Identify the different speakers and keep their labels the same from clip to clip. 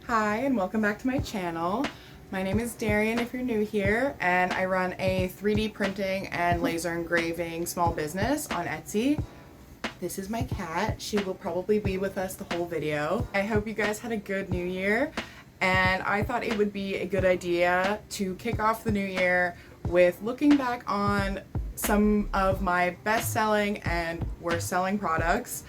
Speaker 1: Hi and welcome back to my channel. My name is Darian if you're new here, and I run a 3D printing and laser engraving small business on Etsy. This is my cat. She will probably be with us the whole video. I hope you guys had a good new year, and I thought it would be a good idea to kick off the new year with looking back on some of my best-selling and worst-selling products.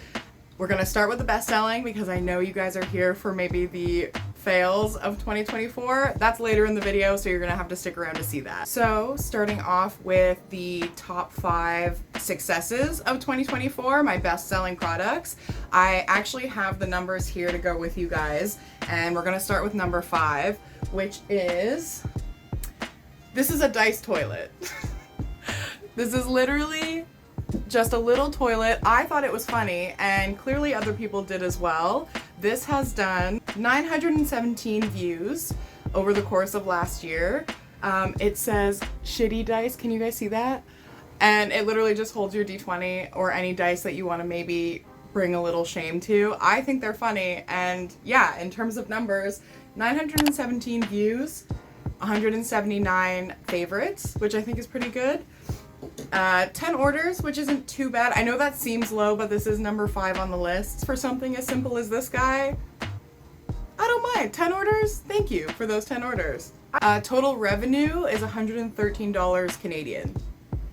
Speaker 1: We're gonna start with the best-selling because I know you guys are here for maybe the fails of 2024. That's later in the video, so you're gonna have to stick around to see that. So, starting off with the top 5 successes of 2024, my best-selling products. I actually have the numbers here to go with you guys, and we're gonna start with number 5, which is, this is a dice toilet. This is literally just a little toilet. I thought it was funny, and clearly other people did as well. This has done 917 views over the course of last year. It says shitty dice. Can you guys see that? And it literally just holds your D20 or any dice that you want to maybe bring a little shame to. I think they're funny, and yeah, in terms of numbers, 917 views, 179 favorites, which I think is pretty good. 10 orders, which isn't too bad. I know that seems low, but this is number 5 on the list. For something as simple as this guy, I don't mind. 10 orders? Thank you for those 10 orders. Total revenue is $113 Canadian.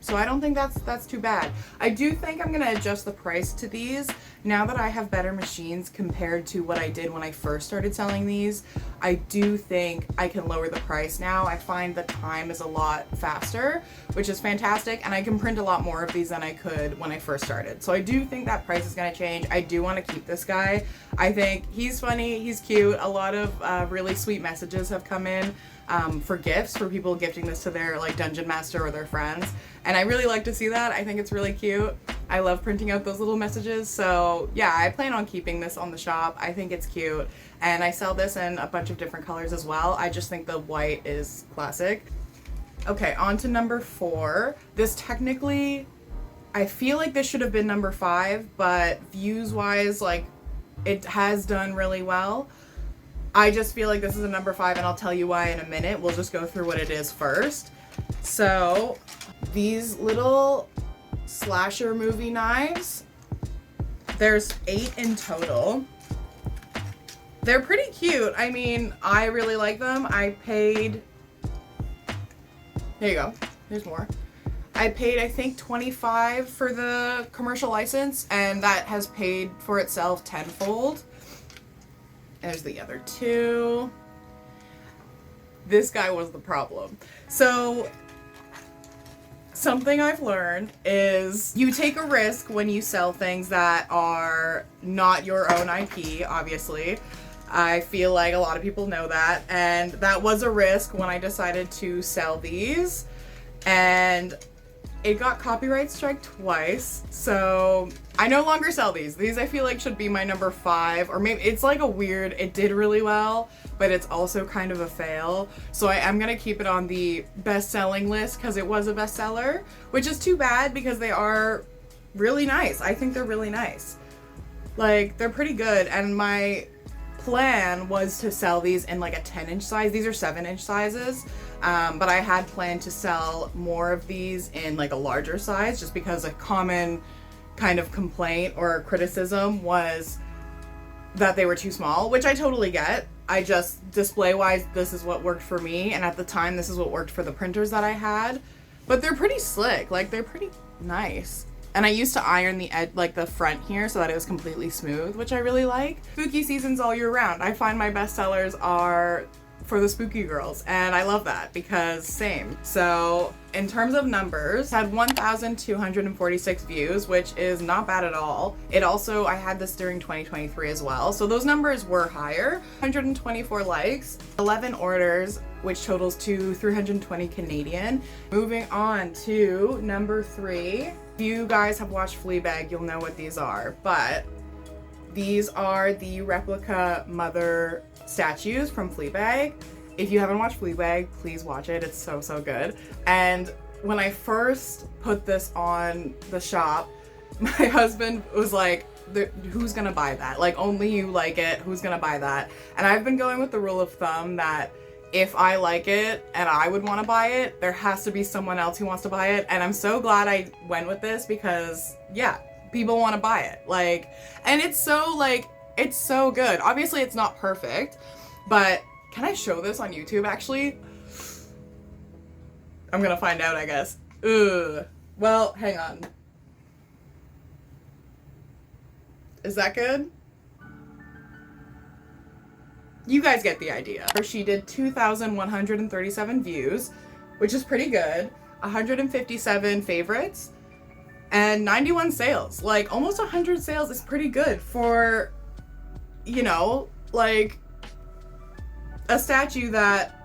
Speaker 1: So I don't think that's too bad. I do think I'm gonna adjust the price to these now that I have better machines compared to what I did when I first started selling these. I do think I can lower the price now. I find the time is a lot faster, which is fantastic, and I can print a lot more of these than I could when I first started. So I do think that price is gonna change. I do wanna keep this guy. I think he's funny, he's cute. A lot of really sweet messages have come in for gifts, for people gifting this to their like dungeon master or their friends, and I really like to see that. I think it's really cute. I love printing out those little messages, so yeah, I plan on keeping this on the shop. I think it's cute, and I sell this in a bunch of different colors as well. I just think the white is classic. Okay, on to number 4. This technically, I feel like this should have been number 5, but views wise, like, it has done really well. I just feel like this is a number 5, and I'll tell you why in a minute. We'll just go through what it is first. So, these little slasher movie knives, there's 8 in total. They're pretty cute. I mean, I really like them. I paid, there you go, there's more. I paid, I think, $25 for the commercial license, and that has paid for itself tenfold. There's the other 2. This guy was the problem. So, something I've learned is you take a risk when you sell things that are not your own IP, obviously. I feel like a lot of people know that, and that was a risk when I decided to sell these, and it got copyright strike twice, so I no longer sell these. These I feel like should be my number 5, or maybe it's like a weird, it did really well, but it's also kind of a fail. So I am gonna keep it on the best-selling list because it was a bestseller, which is too bad because they are really nice. I think they're really nice. Like, they're pretty good, and my plan was to sell these in like a 10-inch size. These are 7-inch sizes. But I had planned to sell more of these in like a larger size, just because a common kind of complaint or criticism was that they were too small, which I totally get. I just, display-wise, this is what worked for me, and at the time this is what worked for the printers that I had. But they're pretty slick, like they're pretty nice. And I used to iron the edge, like the front here, so that it was completely smooth, which I really like. Spooky season's all year round. I find my best sellers are for the spooky girls, and I love that because same. So in terms of numbers, had 1,246 views, which is not bad at all. It also, I had this during 2023 as well, so those numbers were higher. 124 likes, 11 orders, which totals to 320 Canadian. Moving on to number 3. If you guys have watched Fleabag, you'll know what these are, but these are the replica mother statues from Fleabag. If you haven't watched Fleabag, please watch it. It's so, so good. And when I first put this on the shop, my husband was like, who's gonna buy that? Like, only you like it, who's gonna buy that? And I've been going with the rule of thumb that if I like it and I would want to buy it, there has to be someone else who wants to buy it. And I'm so glad I went with this because, yeah, people want to buy it. Like, and it's so, like, it's so good. Obviously, it's not perfect, but can I show this on YouTube, actually? I'm gonna find out, I guess. Ugh. Well, hang on. Is that good? You guys get the idea. She did 2,137 views, which is pretty good. 157 favorites and 91 sales. Like, almost 100 sales is pretty good for, you know, like, a statue that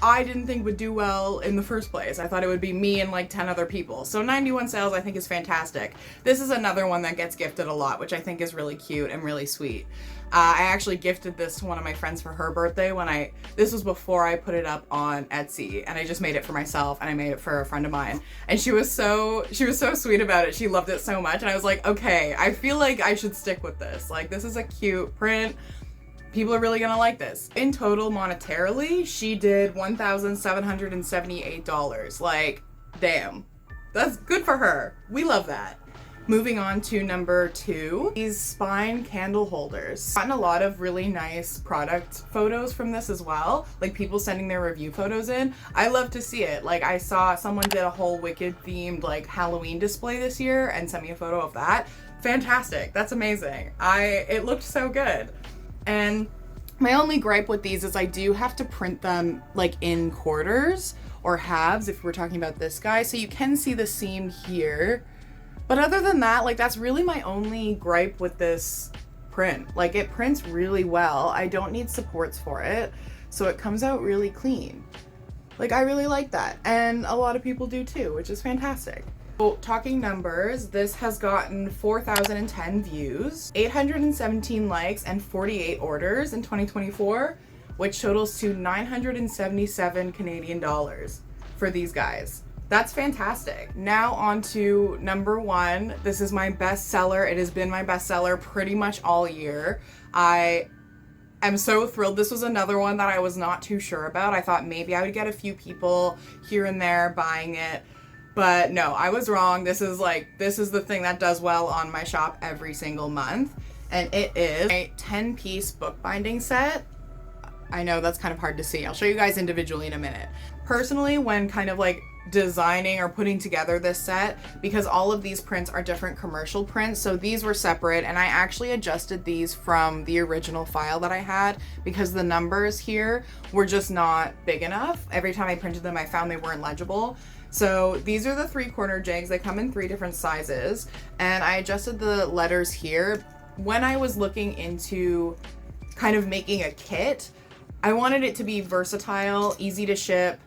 Speaker 1: I didn't think would do well in the first place. I thought it would be me and like 10 other people. So 91 sales I think is fantastic. This is another one that gets gifted a lot, which I think is really cute and really sweet. I actually gifted this to one of my friends for her birthday this was before I put it up on Etsy, and I just made it for myself and I made it for a friend of mine. And she was so sweet about it. She loved it so much. And I was like, okay, I feel like I should stick with this. Like, this is a cute print. People are really gonna like this. In total, monetarily, she did $1,778. Like, damn. That's good for her. We love that. Moving on to number 2, these spine candle holders. Gotten a lot of really nice product photos from this as well. Like, people sending their review photos in. I love to see it. Like, I saw someone did a whole Wicked themed like Halloween display this year and sent me a photo of that. Fantastic. That's amazing. It looked so good. And my only gripe with these is I do have to print them like in quarters or halves if we're talking about this guy. So you can see the seam here. But other than that, like, that's really my only gripe with this print. Like, it prints really well. I don't need supports for it. So it comes out really clean. Like, I really like that. And a lot of people do too, which is fantastic. So, talking numbers, this has gotten 4,010 views, 817 likes, and 48 orders in 2024, which totals to 977 Canadian dollars for these guys. That's fantastic. Now on to number 1. This is my best seller. It has been my best seller pretty much all year. I am so thrilled. This was another one that I was not too sure about. I thought maybe I would get a few people here and there buying it. But no, I was wrong. This is the thing that does well on my shop every single month. And it is a 10-piece bookbinding set. I know that's kind of hard to see. I'll show you guys individually in a minute. Personally, when kind of like designing or putting together this set, because all of these prints are different commercial prints, so these were separate, and I actually adjusted these from the original file that I had because the numbers here were just not big enough. Every time I printed them, I found they weren't legible. So these are the 3-corner jigs. They come in 3 different sizes, and I adjusted the letters here. When I was looking into kind of making a kit, I wanted it to be versatile, easy to ship,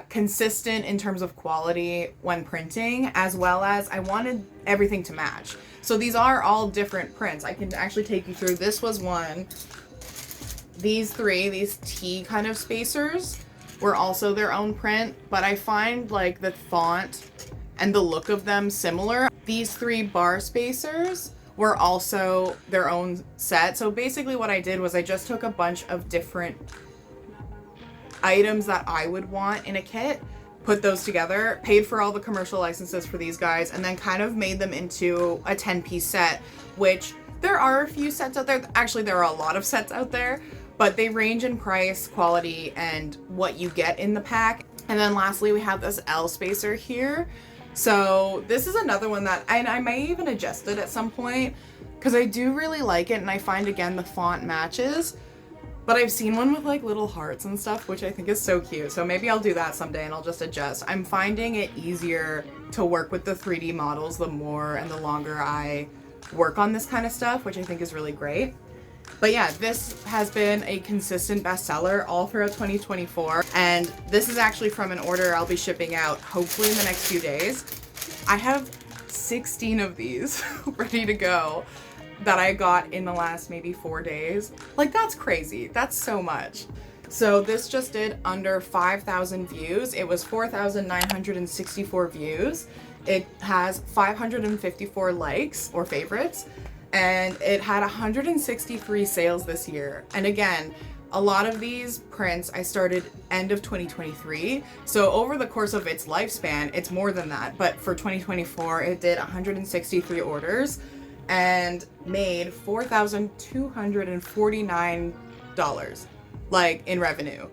Speaker 1: consistent in terms of quality when printing, as well as I wanted everything to match. So these are all different prints. I can actually take you through. This was one. These 3, these T kind of spacers, were also their own print, but I find like the font and the look of them similar. These 3 bar spacers were also their own set. So basically what I did was I just took a bunch of different items that I would want in a kit, put those together, paid for all the commercial licenses for these guys, and then kind of made them into a 10-piece set, which there are a few sets out there. Actually, there are a lot of sets out there, but they range in price, quality, and what you get in the pack. And then lastly, we have this L spacer here. So this is another one that, and I may even adjust it at some point because I do really like it, and I find, again, the font matches. But I've seen one with like little hearts and stuff, which I think is so cute. So maybe I'll do that someday and I'll just adjust. I'm finding it easier to work with the 3D models the more and the longer I work on this kind of stuff, which I think is really great. But yeah, this has been a consistent bestseller all throughout 2024. And this is actually from an order I'll be shipping out hopefully in the next few days. I have 16 of these ready to go that I got in the last maybe 4 days. Like, that's crazy. That's so much. So this just did under 5,000 views. It was 4,964 views. It has 554 likes or favorites, and it had 163 sales this year. And again, a lot of these prints I started end of 2023. So over the course of its lifespan, it's more than that. But for 2024, it did 163 orders and made $4,249 like in revenue.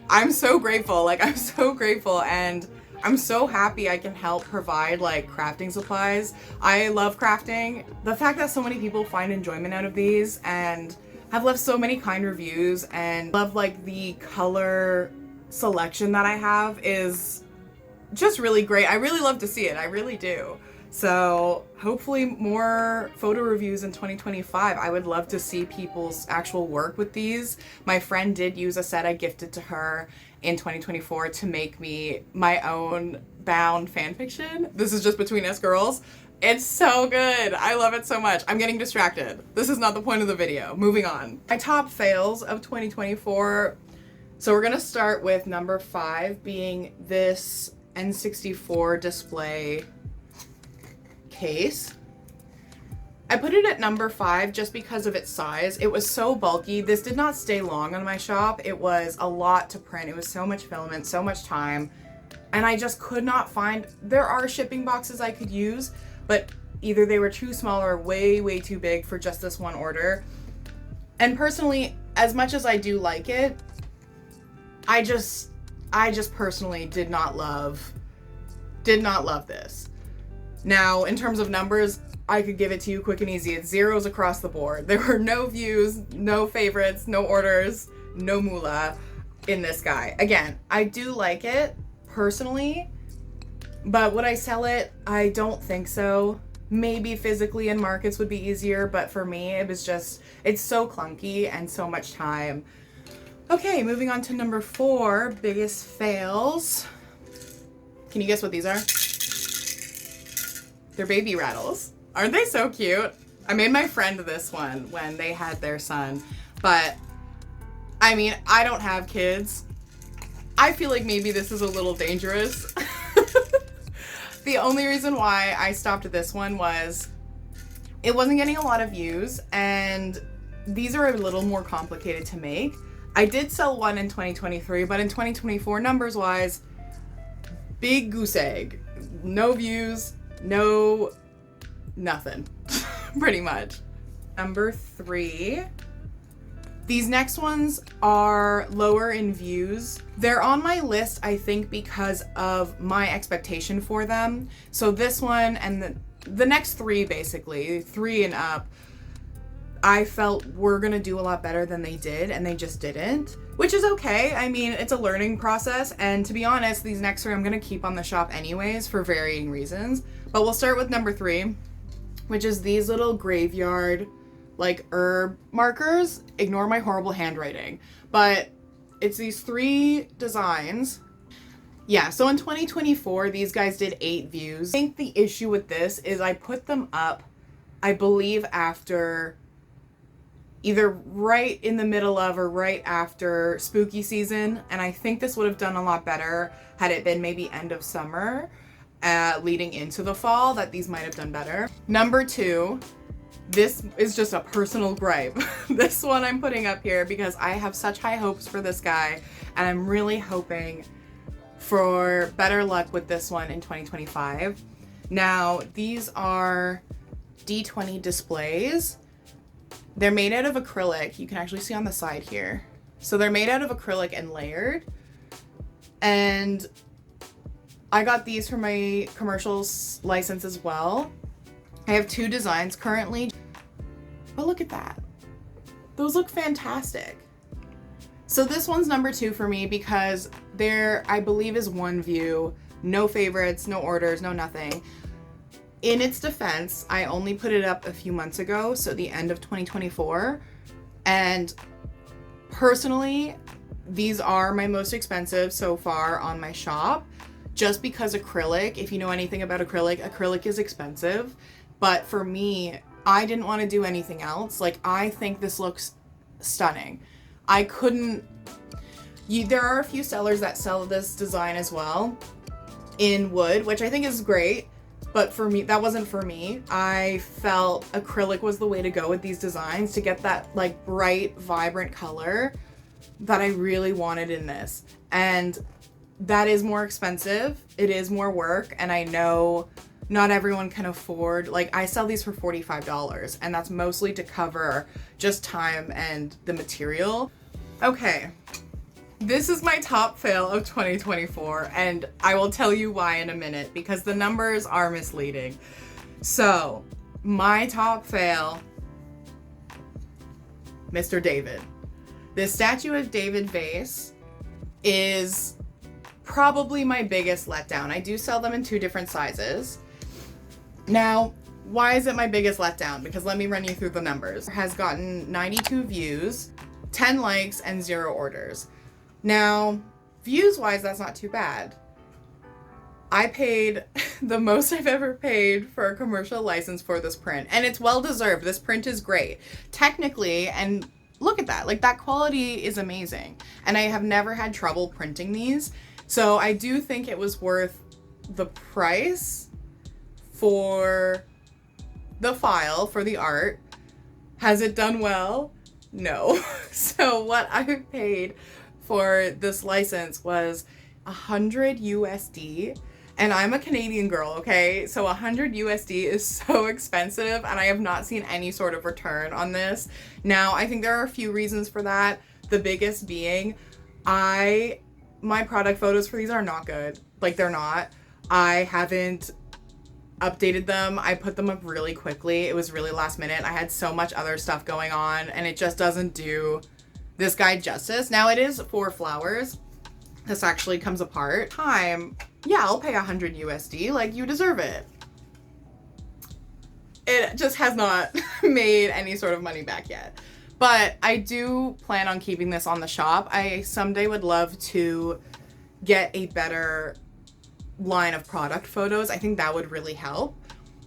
Speaker 1: I'm so grateful. Like, I'm so grateful, and I'm so happy I can help provide like crafting supplies. I love crafting. The fact that so many people find enjoyment out of these and have left so many kind reviews and love like the color selection that I have is just really great. I really love to see it. I really do. So hopefully more photo reviews in 2025. I would love to see people's actual work with these. My friend did use a set I gifted to her in 2024 to make me my own bound fan fiction. This is just between us girls. It's so good. I love it so much. I'm getting distracted. This is not the point of the video. Moving on. My top fails of 2024. So we're gonna start with number 5 being this N64 display case. I put it at number 5 just because of its size. It was so bulky. This did not stay long on my shop. It was a lot to print. It was so much filament, so much time, and I just could not find. There are shipping boxes I could use, but either they were too small or way too big for just this one order. And personally, as much as I do like it, I just personally did not love this. Now, in terms of numbers, I could give it to you quick and easy. It's zeros across the board. There were no views, no favorites, no orders, no moolah in this guy. Again, I do like it personally, but would I sell it? I don't think so. Maybe physically in markets would be easier, but for me, it was just, it's so clunky and so much time. Okay, moving on to number 4, biggest fails. Can you guess what these are? They're baby rattles. Aren't they so cute? I made my friend this one when they had their son, but I mean, I don't have kids. I feel like maybe this is a little dangerous. The only reason why I stopped this one was it wasn't getting a lot of views, and these are a little more complicated to make. I did sell one in 2023, but in 2024, numbers wise, big goose egg. No views, no nothing, pretty much. Number 3. These next ones are lower in views. They're on my list, I think, because of my expectation for them. So this one and the next 3, basically, 3 and up, I felt were gonna do a lot better than they did, and they just didn't, which is okay. I mean, it's a learning process, and to be honest, these next 3 I'm gonna keep on the shop anyways for varying reasons. But we'll start with number 3, which is these little graveyard like herb markers. Ignore my horrible handwriting, but it's these 3 designs. Yeah, so in 2024, these guys did 8 views. I think the issue with this is I put them up, I believe, after either right in the middle of or right after spooky season, and I think this would have done a lot better had it been maybe end of summer, leading into the fall, that these might have done better. Number 2, this is just a personal gripe. This one I'm putting up here because I have such high hopes for this guy, and I'm really hoping for better luck with this one in 2025. Now, these are D20 displays. They're made out of acrylic. You can actually see on the side here. So they're made out of acrylic and layered. And I got these for my commercials license as well. I have 2 designs currently. But look at that. Those look fantastic. So this one's number 2 for me because there, I believe, is 1 view, no favorites, no orders, no nothing. In its defense, I only put it up a few months ago, so the end of 2024. And personally, these are my most expensive so far on my shop, just because acrylic, if you know anything about acrylic, acrylic is expensive. But for me, I didn't want to do anything else. Like, I think this looks stunning. I couldn't, there are a few sellers that sell this design as well, in wood, which I think is great. But for me, that wasn't for me. I felt acrylic was the way to go with these designs to get that like bright, vibrant color that I really wanted in this. And that is more expensive. It is more work. And I know not everyone can afford, like I sell these for $45 and that's mostly to cover just time and the material. Okay. This is my top fail of 2024, and I will tell you why in a minute because the numbers are misleading. So, my top fail, Mr. David. This statue of David vase is probably my biggest letdown. I do sell them in 2 different sizes. Now, why is it my biggest letdown? Because let me run you through the numbers. It has gotten 92 views, 10 likes, and 0 orders. Now, views-wise, that's not too bad. I paid the most I've ever paid for a commercial license for this print, and it's well-deserved. This print is great. Technically, and look at that, like that quality is amazing. And I have never had trouble printing these, so I do think it was worth the price for the file, for the art. Has it done well? No. So what I paid for this license was 100 USD, and I'm a Canadian girl, okay? So 100 USD is so expensive, and I have not seen any sort of return on this. Now, I think there are a few reasons for that. The biggest being, my product photos for these are not good. Like, they're not. I haven't updated them. I put them up really quickly. It was really last minute. I had so much other stuff going on, and it just doesn't do this guy justice. Now it is 4 flowers. This actually comes apart. Yeah, I'll pay 100 USD. Like, you deserve it. It just has not made any sort of money back yet. But I do plan on keeping this on the shop. I someday would love to get a better line of product photos. I think that would really help.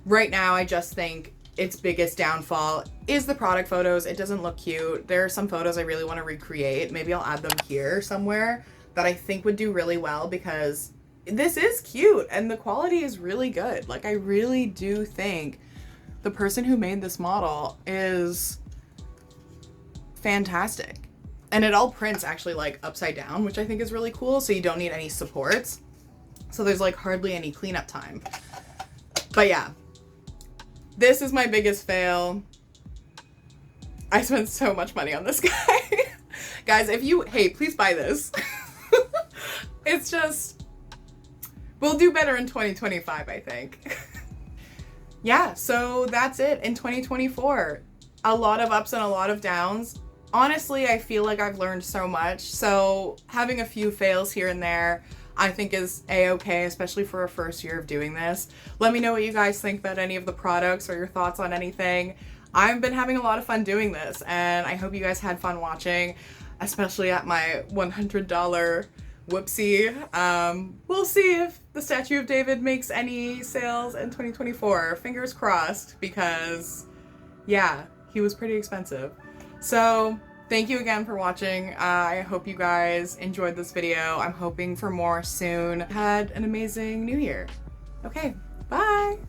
Speaker 1: Right now, I just think its biggest downfall is the product photos. It doesn't look cute. There are some photos I really want to recreate. Maybe I'll add them here somewhere that I think would do really well because this is cute and the quality is really good. Like, I really do think the person who made this model is fantastic. And it all prints actually like upside down, which I think is really cool. So you don't need any supports. So there's like hardly any cleanup time. But yeah. This is my biggest fail. I spent so much money on this guy. Guys, hey, please buy this. It's just, we'll do better in 2025, I think. Yeah, so that's it in 2024. A lot of ups and a lot of downs. Honestly, I feel like I've learned so much. So having a few fails here and there, I think is a-okay, especially for a first year of doing this. Let me know what you guys think about any of the products or your thoughts on anything. I've been having a lot of fun doing this, and I hope you guys had fun watching, especially at my $100 whoopsie. We'll see if the Statue of David makes any sales in 2024. Fingers crossed, because yeah, he was pretty expensive. So thank you again for watching. I hope you guys enjoyed this video. I'm hoping for more soon. Had an amazing new year. Okay, bye.